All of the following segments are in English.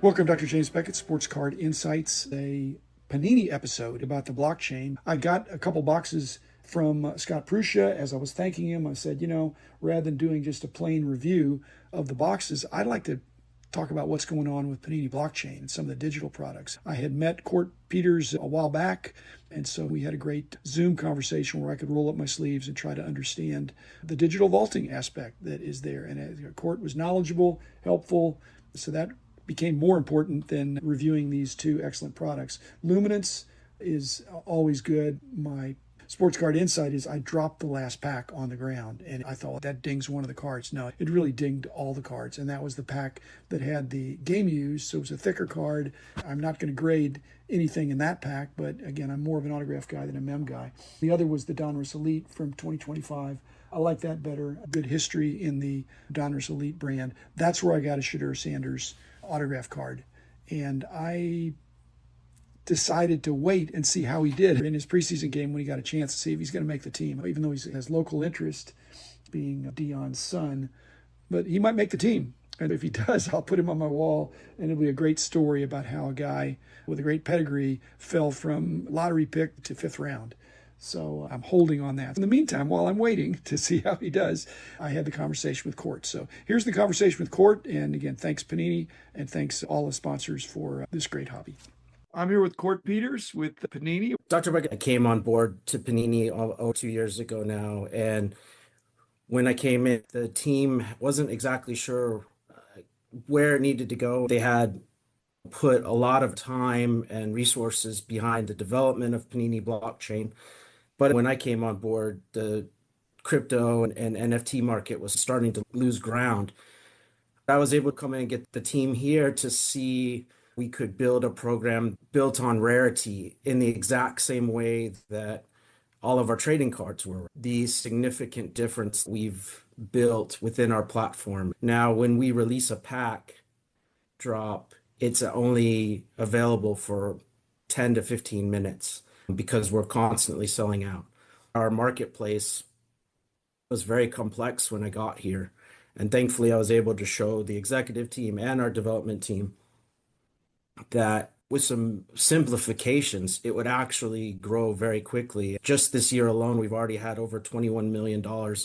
Welcome, Dr. James Beckett, Sports Card Insights, a Panini episode about the blockchain. I got a couple boxes from Scott Pruscia. As I was thanking him, I said, rather than doing just a plain review of the boxes, I'd like to talk about what's going on with Panini blockchain and some of the digital products. I had met Kort Peters a while back, and so we had a great Zoom conversation where I could roll up my sleeves and try to understand the digital vaulting aspect that is there. And Kort was knowledgeable, helpful, so that became more important than reviewing these two excellent products. Luminance is always good. My sports card insight is I dropped the last pack on the ground and I thought that dings one of the cards. No, it really dinged all the cards, and that was the pack that had the game used, so it was a thicker card. I'm not going to grade anything in that pack, but again, I'm more of an autograph guy than a mem guy. The other was the Donruss Elite from 2025. I like that better. Good history in the Donruss Elite brand. That's where I got a Shedeur Sanders autograph card, and I decided to wait and see how he did in his preseason game when he got a chance to see if he's going to make the team, even though he has local interest being Dion's son. But he might make the team, and if he does, I'll put him on my wall, and it'll be a great story about how a guy with a great pedigree fell from lottery pick to fifth round. So I'm holding on that. In the meantime, while I'm waiting to see how he does, I had the conversation with Kort. So here's the conversation with Kort. And again, thanks Panini, and thanks all the sponsors for this great hobby. I'm here with Kort Peters with Panini. Dr. Beckett, I came on board to Panini 2 years ago now. And when I came in, the team wasn't exactly sure where it needed to go. They had put a lot of time and resources behind the development of Panini blockchain. But when I came on board, the crypto and NFT market was starting to lose ground. I was able to come in and get the team here to see we could build a program built on rarity in the exact same way that all of our trading cards were. The significant difference we've built within our platform. Now, when we release a pack drop, it's only available for 10 to 15 minutes because we're constantly selling out. Our marketplace was very complex when I got here, and thankfully I was able to show the executive team and our development team that with some simplifications, it would actually grow very quickly. Just this year alone, we've already had over $21 million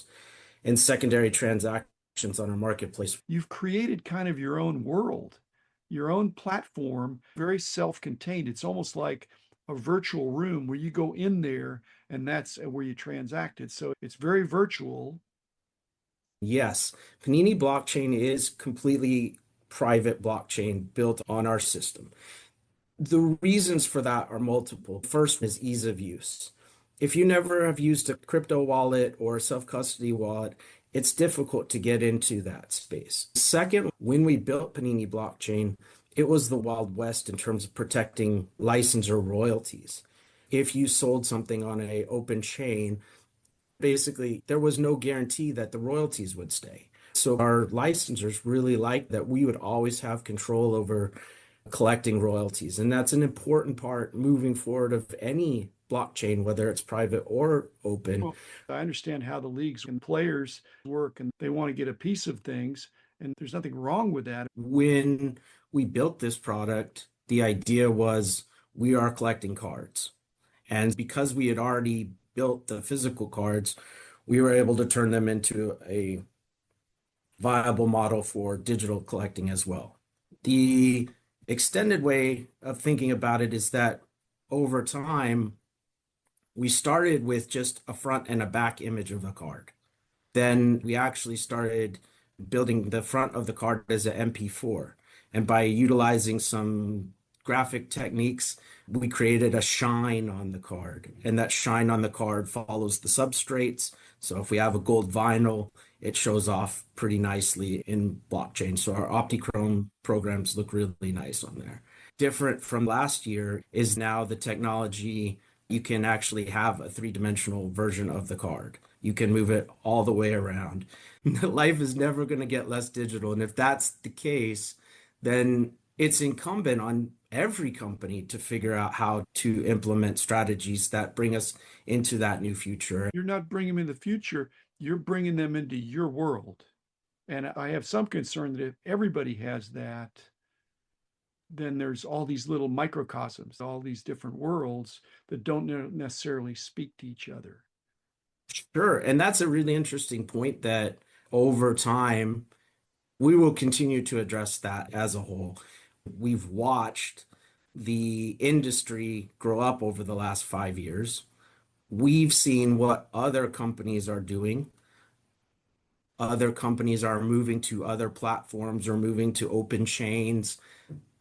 in secondary transactions on our marketplace. You've created kind of your own world, your own platform, very self-contained. It's almost like a virtual room where you go in there and that's where you transact it. So it's very virtual. Yes, Panini blockchain is completely private blockchain built on our system. The reasons for that are multiple. First is ease of use. If you never have used a crypto wallet or a self-custody wallet, it's difficult to get into that space. Second, when we built Panini blockchain, it was the Wild West in terms of protecting licensor royalties. If you sold something on an open chain, basically there was no guarantee that the royalties would stay. So our licensors really liked that we would always have control over collecting royalties. And that's an important part moving forward of any blockchain, whether it's private or open. Well, I understand how the leagues and players work, and they want to get a piece of things, and there's nothing wrong with that. When we built this product, the idea was we are collecting cards. And because we had already built the physical cards, we were able to turn them into a viable model for digital collecting as well. The extended way of thinking about it is that over time, we started with just a front and a back image of a card. Then we actually started building the front of the card as an MP4. And by utilizing some graphic techniques, we created a shine on the card. And that shine on the card follows the substrates. So if we have a gold vinyl, it shows off pretty nicely in blockchain. So our Optichrome programs look really nice on there. Different from last year is now the technology, you can actually have a three-dimensional version of the card. You can move it all the way around. Life is never going to get less digital. And if that's the case, then it's incumbent on every company to figure out how to implement strategies that bring us into that new future. You're not bringing them in the future, you're bringing them into your world. And I have some concern that if everybody has that, then there's all these little microcosms, all these different worlds that don't necessarily speak to each other. Sure. And that's a really interesting point that over time, we will continue to address that as a whole. We've watched the industry grow up over the last 5 years. We've seen what other companies are doing. Other companies are moving to other platforms or moving to open chains.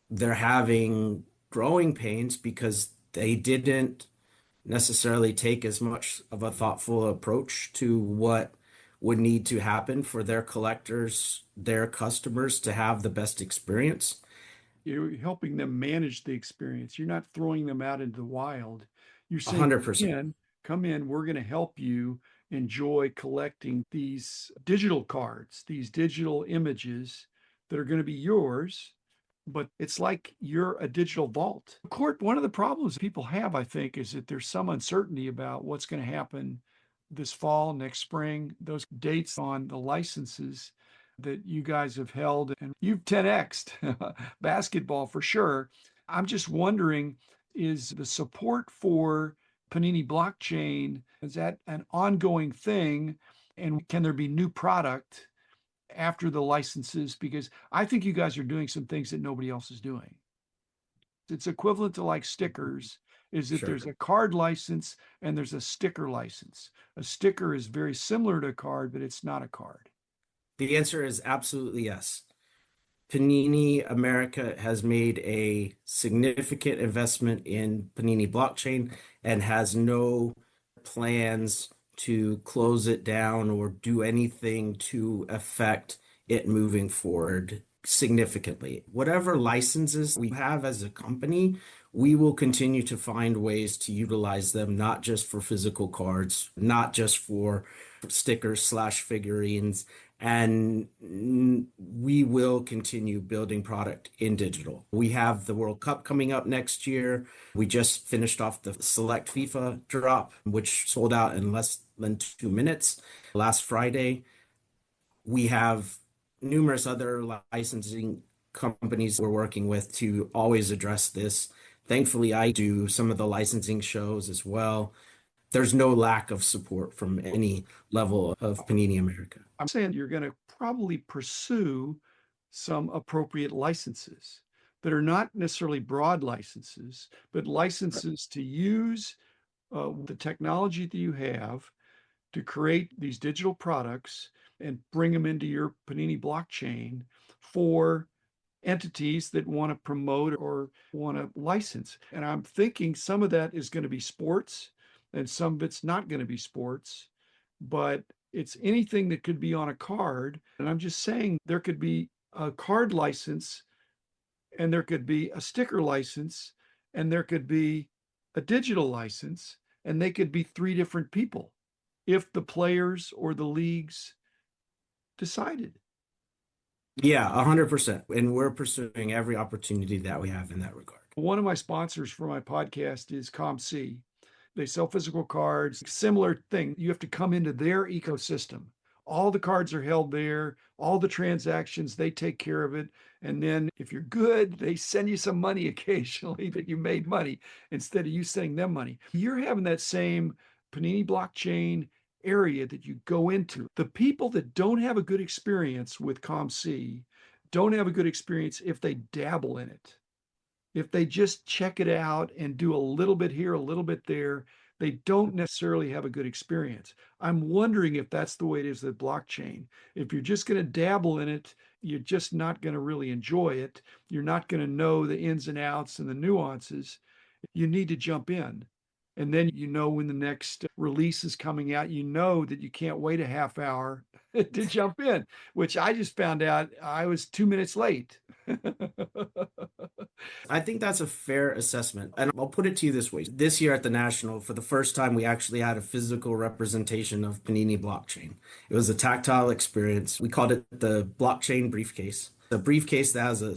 They're having growing pains because they didn't necessarily take as much of a thoughtful approach to what would need to happen for their collectors, their customers to have the best experience. You're helping them manage the experience. You're not throwing them out into the wild. You're A saying, hundred percent. come in, we're going to help you enjoy collecting these digital cards, these digital images that are going to be yours, but it's like you're a digital vault. Kort, one of the problems people have, I think, is that there's some uncertainty about what's going to happen this fall, next spring, those dates on the licenses that you guys have held, and you've 10x'd basketball for sure. I'm just wondering, is the support for Panini blockchain, is that an ongoing thing? And can there be new product after the licenses? Because I think you guys are doing some things that nobody else is doing. It's equivalent to like stickers, is that Sure. there's a card license and there's a sticker license. A sticker is very similar to a card, but it's not a card. The answer is absolutely yes. Panini America has made a significant investment in Panini blockchain and has no plans to close it down or do anything to affect it moving forward significantly. Whatever licenses we have as a company, we will continue to find ways to utilize them, not just for physical cards, not just for stickers slash figurines, and we will continue building product in digital. We have the World Cup coming up next year. We just finished off the select FIFA drop, which sold out in less than 2 minutes last Friday. We have numerous other licensing companies we're working with to always address this. Thankfully, I do some of the licensing shows as well. There's no lack of support from any level of Panini America. I'm saying you're going to probably pursue some appropriate licenses that are not necessarily broad licenses, but licenses to use the technology that you have to create these digital products and bring them into your Panini blockchain for entities that want to promote or want to license. And I'm thinking some of that is going to be sports and some of it's not going to be sports, but it's anything that could be on a card. And I'm just saying there could be a card license and there could be a sticker license and there could be a digital license, and they could be three different people if the players or the leagues decided. Yeah, 100%. And we're pursuing every opportunity that we have in that regard. One of my sponsors for my podcast is ComC. They sell physical cards, similar thing. You have to come into their ecosystem. All the cards are held there, all the transactions, they take care of it. And then if you're good, they send you some money occasionally that you made money instead of you sending them money. You're having that same Panini blockchain area that you go into. The people that don't have a good experience with ComC don't have a good experience if they dabble in it. If they just check it out and do a little bit here, a little bit there, they don't necessarily have a good experience. I'm wondering if that's the way it is with blockchain. If you're just going to dabble in it, you're just not going to really enjoy it. You're not going to know the ins and outs and the nuances. You need to jump in. And then you know when the next release is coming out, you know that you can't wait a half hour to jump in, which I just found out I was 2 minutes late. I think that's a fair assessment. And I'll put it to you this way. This year at the National, for the first time, we actually had a physical representation of Panini blockchain. It was a tactile experience. We called it the blockchain briefcase. A briefcase that has a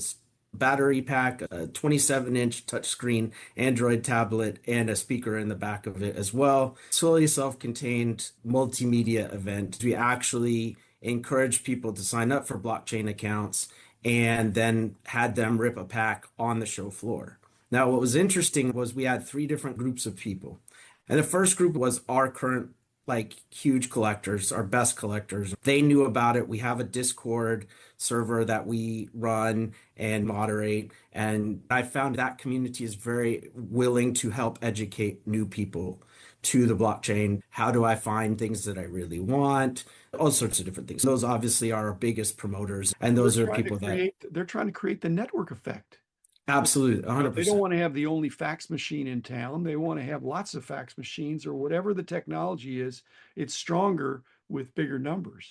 battery pack, a 27-inch touchscreen Android tablet, and a speaker in the back of it as well. Solely self-contained multimedia event. We actually encourage people to sign up for blockchain accounts and then had them rip a pack on the show floor. Now, what was interesting was we had three different groups of people. And the first group was our current, like, huge collectors, our best collectors. They knew about it. We have a Discord server that we run and moderate. And I found that community is very willing to help educate new people to the blockchain. How do I find things that I really want? All sorts of different things. Those obviously are our biggest promoters, and They're those are trying to people that create, they're trying to create the network effect. absolutely They don't 100%. want to have the only fax machine in town. They want to have lots of fax machines or whatever the technology is. It's stronger with bigger numbers.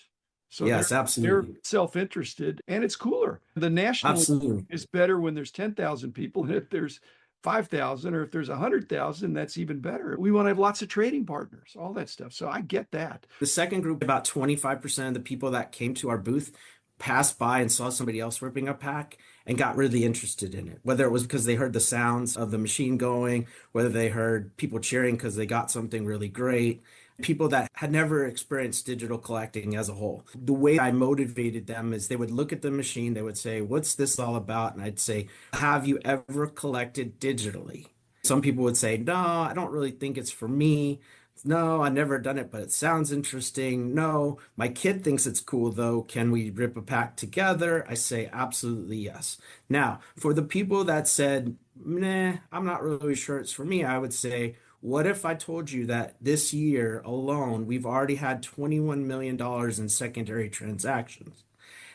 So Yes, they're absolutely. self-interested and it's cooler. The national Absolutely. is better when there's 10,000 people. And if there's 5,000 or if there's 100,000, that's even better. We want to have lots of trading partners, all that stuff. So I get that. The second group, about 25% of the people that came to our booth passed by and saw somebody else ripping a pack and got really interested in it. Whether it was because they heard the sounds of the machine going, whether they heard people cheering because they got something really great, people that had never experienced digital collecting as a whole. The way I motivated them is they would look at the machine, they would say, "What's this all about?" And I'd say, "Have you ever collected digitally?" Some people would say, "No, I don't really think it's for me. No, I've never done it, but it sounds interesting. No, my kid thinks it's cool though. Can we rip a pack together?" I say, absolutely yes. Now, for the people that said, "Nah, I'm not really sure it's for me," I would say, what if I told you that this year alone, we've already had $21 million in secondary transactions?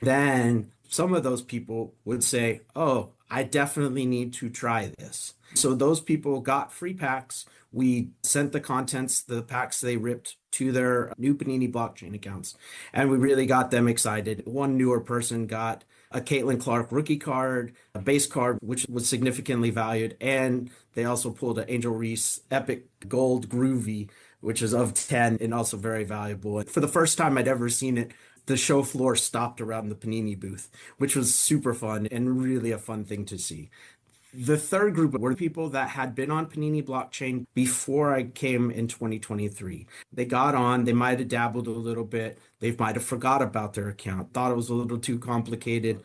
Then some of those people would say, "Oh, I definitely need to try this." So those people got free packs. We sent the contents, the packs they ripped to their new Panini blockchain accounts, and we really got them excited. One newer person got a Caitlin Clark rookie card, a base card, which was significantly valued, and they also pulled an Angel Reese Epic Gold Groovy, which is of 10 and also very valuable. And for the first time I'd ever seen it, the show floor stopped around the Panini booth, which was super fun and really a fun thing to see. The third group were people that had been on Panini blockchain before I came in 2023. They got on, they might have dabbled a little bit, they might have forgot about their account, thought it was a little too complicated,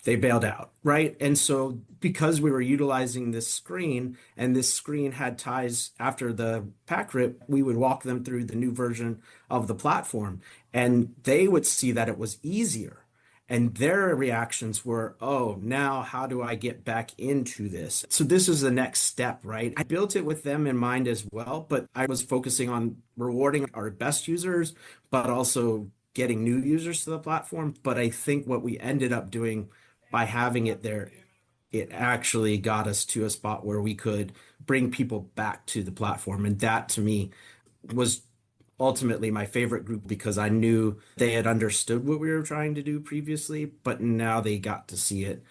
they bailed out, right? And so because we were utilizing this screen and this screen had ties after the pack rip, we would walk them through the new version of the platform and they would see that it was easier. And their reactions were, "Oh, now how do I get back into this?" So this is the next step, right? I built it with them in mind as well, but I was focusing on rewarding our best users, but also getting new users to the platform. But I think what we ended up doing by having it there, it actually got us to a spot where we could bring people back to the platform. And that to me was ultimately my favorite group because I knew they had understood what we were trying to do previously, but now they got to see it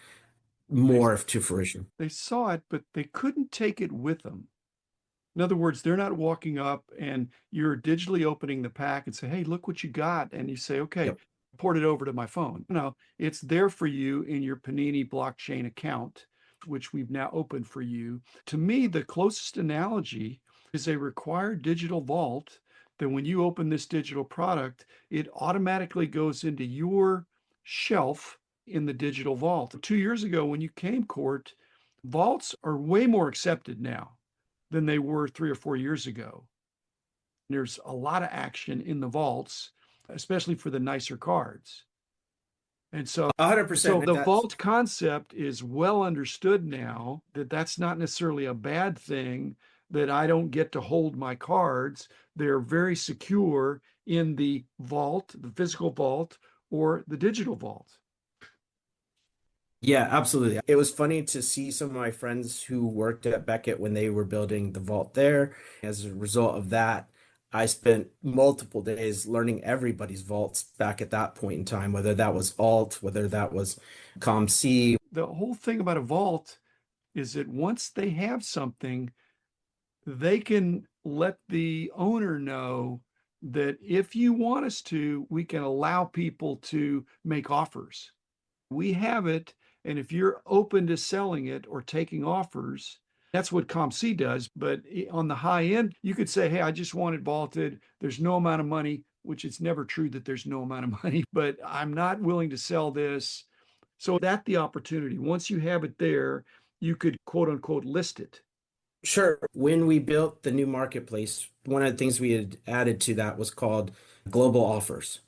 They, more to fruition. they saw it, but they couldn't take it with them. In other words, they're not walking up and you're digitally opening the pack and say, "Hey, look what you got." And you say, "Okay, Yep. port it over to my phone." No, it's there for you in your Panini blockchain account, which we've now opened for you. To me, the closest analogy is a required digital vault that when you open this digital product, it automatically goes into your shelf in the digital vault. 2 years ago, when you came, Kort, vaults are way more accepted now than they were 3 or 4 years ago. There's a lot of action in the vaults, especially for the nicer cards. And so, 100%. the That's vault concept is well understood now that that's not necessarily a bad thing, that I don't get to hold my cards. They're very secure in the vault, the physical vault, or the digital vault. Yeah, absolutely. It was funny to see some of my friends who worked at Beckett when they were building the vault there. As a result of that, I spent multiple days learning everybody's vaults back at that point in time, whether that was Alt, whether that was ComC. The whole thing about a vault is that once they have something, they can let the owner know that if you want us to, we can allow people to make offers. We have it, and if you're open to selling it or taking offers, that's what ComC does. But on the high end, you could say, "Hey, I just want it vaulted. There's no amount of money," which it's never true that there's no amount of money, but I'm not willing to sell this. So that the opportunity. Once you have it there, you could quote unquote list it. Sure. When we built the new marketplace, one of the things we had added to that was called global offers.